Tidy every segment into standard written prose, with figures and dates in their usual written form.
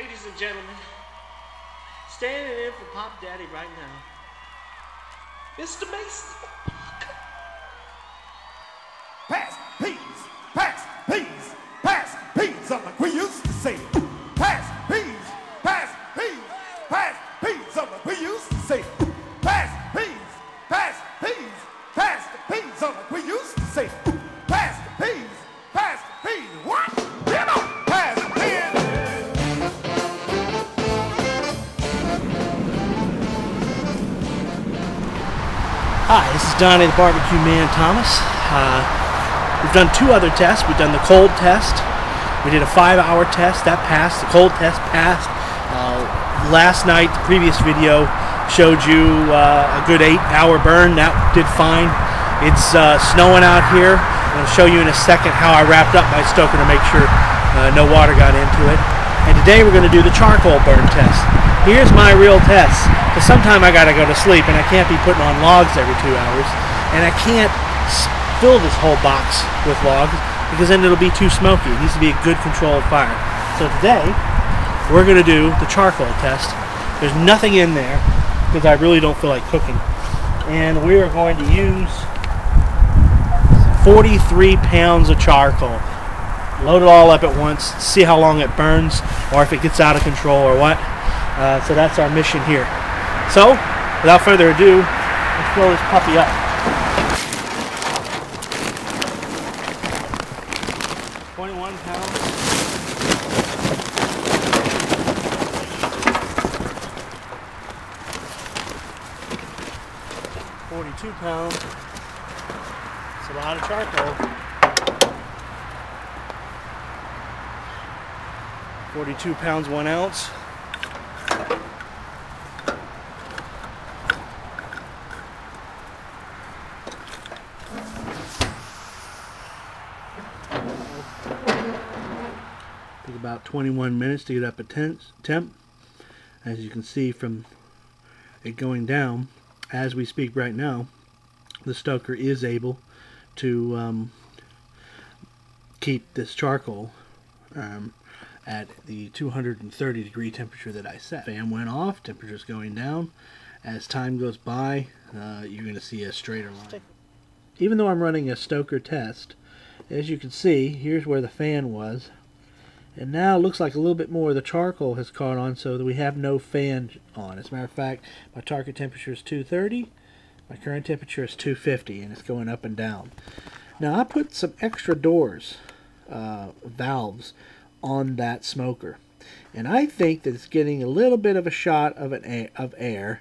Ladies and gentlemen, standing in for Pop Daddy right now, Mr. Mason. Pass peas, pass peas, pass peas, like we used to say. Pass peas, pass peas, pass peas, like we used to say. Pass peas, pass peas, pass the peas, like we used to say. Pass the peas, pass the peas. What? Get on, pass the peas. Hi, this is Donnie the Barbecue Man Thomas. We've done two other tests. We've done the cold test. We did a 5-hour test. That passed. The cold test passed. Last night, the previous video showed you a good 8-hour burn. That did fine. It's snowing out here. I'm going to show you in a second how I wrapped up my stoker to make sure no water got into it. And today we're going to do the charcoal burn test. Here's my real test. Because sometime I got to go to sleep and I can't be putting on logs every 2 hours. And I can't fill this whole box with logs because then it'll be too smoky. It needs to be a good controlled fire. So today we're going to do the charcoal test. There's nothing in there because I really don't feel like cooking. And we are going to use 43 pounds of charcoal. Load it all up at once, see how long it burns or if it gets out of control or what. So that's our mission here. So, without further ado, let's fill this puppy up. £21. 42 pounds. It's a lot of charcoal. 42 pounds, 1 ounce. Take about 21 minutes to get up at temp. As you can see from it going down, as we speak right now, the stoker is able to keep this charcoal at the 230 degree temperature that I set. Fan went off, temperature's going down. As time goes by, you're going to see a straighter line. Even though I'm running a stoker test, as you can see, here's where the fan was. And now it looks like a little bit more of the charcoal has caught on so that we have no fan on. As a matter of fact, my target temperature is 230. My current temperature is 250 and it's going up and down. Now I put some extra doors, valves, on that smoker. And I think that it's getting a little bit of a shot of air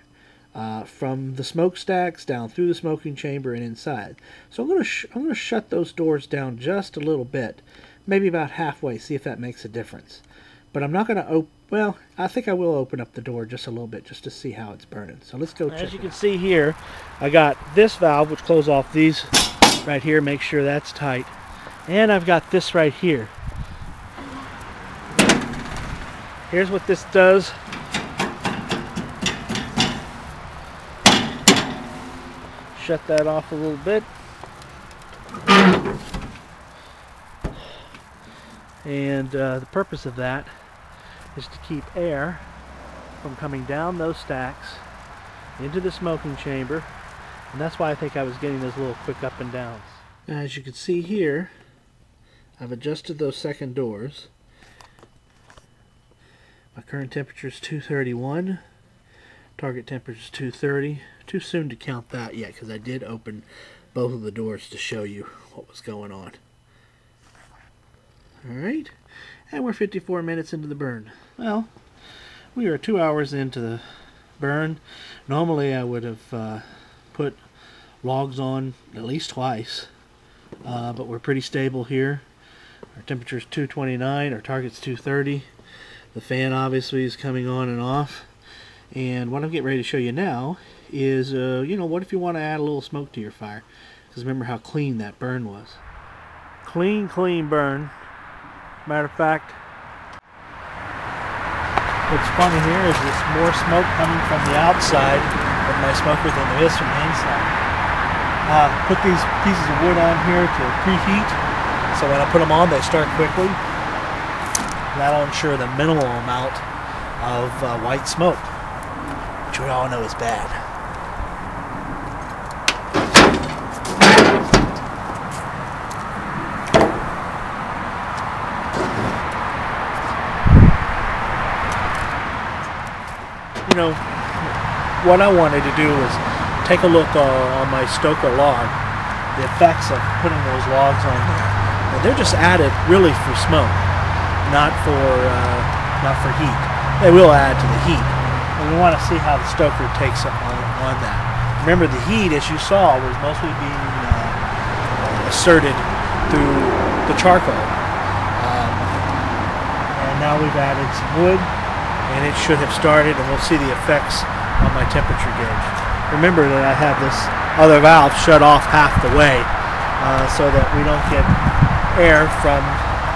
from the smokestacks down through the smoking chamber and inside. So I'm going to shut those doors down just a little bit. Maybe about halfway, see if that makes a difference. But I'm not going to open, well, I think I will open up the door just a little bit just to see how it's burning. So let's go check. As you can see here, I got this valve which closes off these right here, make sure that's tight. And I've got this right here. Here's what this does. Shut that off a little bit. And the purpose of that is to keep air from coming down those stacks into the smoking chamber. And that's why I think I was getting those little quick up and downs. Now, as you can see here, I've adjusted those second doors. My current temperature is 231. Target temperature is 230. Too soon to count that yet because I did open both of the doors to show you what was going on. Alright, and we're 54 minutes into the burn. Well, we are 2 hours into the burn. Normally I would have put logs on at least twice, but we're pretty stable here. Our temperature is 229, our target's 230. The fan obviously is coming on and off. And what I'm getting ready to show you now is, you know, what if you want to add a little smoke to your fire? Because remember how clean that burn was. Clean, clean burn. Matter of fact, what's funny here is there's more smoke coming from the outside of my smoker than there is from the inside. Put these pieces of wood on here to preheat, so when I put them on they start quickly. That'll ensure the minimal amount of white smoke, which we all know is bad. You know, what I wanted to do was take a look on my Stoker log, the effects of putting those logs on there. And they're just added really for smoke, not for heat. They will add to the heat, but we want to see how the Stoker takes on that. Remember, the heat, as you saw, was mostly being asserted through the charcoal. And now we've added some wood, and it should have started, and we'll see the effects on my temperature gauge. Remember that I have this other valve shut off half the way so that we don't get air from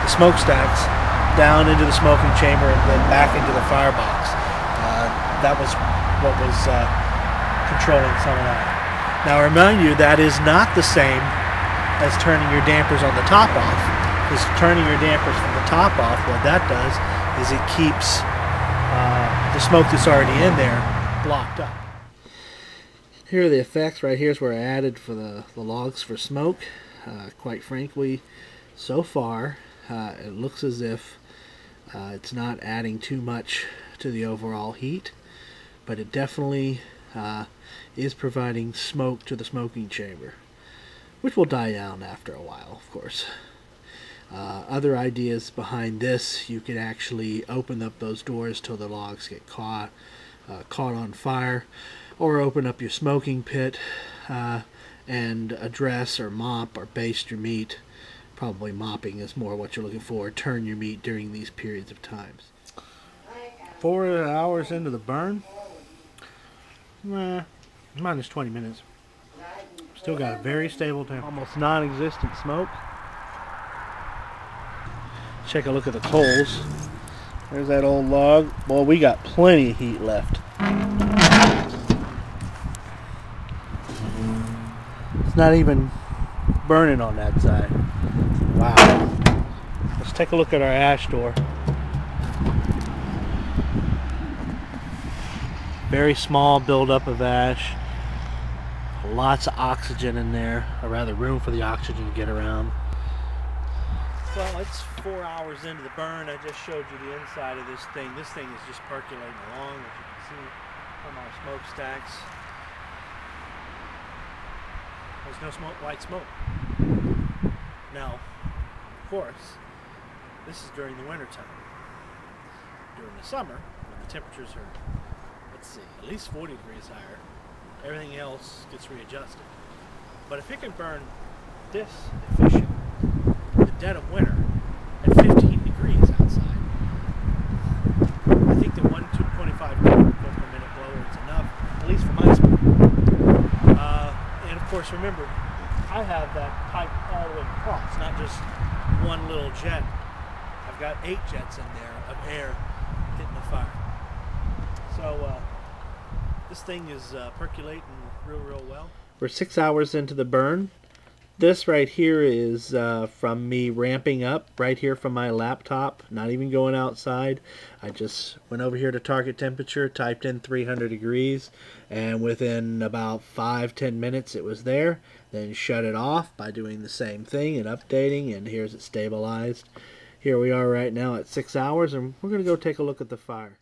the smokestacks down into the smoking chamber and then back into the firebox. That was what was controlling some of that. Now remind you, that is not the same as turning your dampers on the top off. Because turning your dampers from the top off, what that does is it keeps the smoke that's already in there blocked up. Here are the effects. Right here is where I added for the logs for smoke. Quite frankly, so far it looks as if it's not adding too much to the overall heat, but it definitely is providing smoke to the smoking chamber, which will die down after a while, of course. Other ideas behind this, you could actually open up those doors till the logs get caught on fire, or open up your smoking pit and address or mop or baste your meat. Probably mopping is more what you're looking for. Turn your meat during these periods of times. 4 hours into the burn, minus 20 minutes. Still got a very stable temperature, almost non-existent smoke. Check a look at the coals. There's that old log. Boy, we got plenty of heat left. It's not even burning on that side. Wow. Let's take a look at our ash door. Very small buildup of ash. Lots of oxygen in there, or rather room for the oxygen to get around. Well, it's 4 hours into the burn. I just showed you the inside of this thing. This thing is just percolating along, as you can see from our smokestacks. There's no white smoke. Now, of course, this is during the winter time. During the summer, when the temperatures are, let's see, at least 40 degrees higher, everything else gets readjusted. But if it can burn this efficient in the dead of winter at 15 degrees outside, I think the 125 per minute blower is enough, at least for my smoke. And of course, remember, I have that pipe all the way across, not just one little jet. I've got 8 jets in there of air hitting the fire. So this thing is percolating real well. We're 6 hours into the burn. This right here is from me ramping up right here from my laptop, not even going outside. I just went over here to target temperature, typed in 300 degrees, and within about 5-10 minutes it was there. Then shut it off by doing the same thing and updating, and here's it stabilized. Here we are right now at 6 hours, and we're going to go take a look at the fire.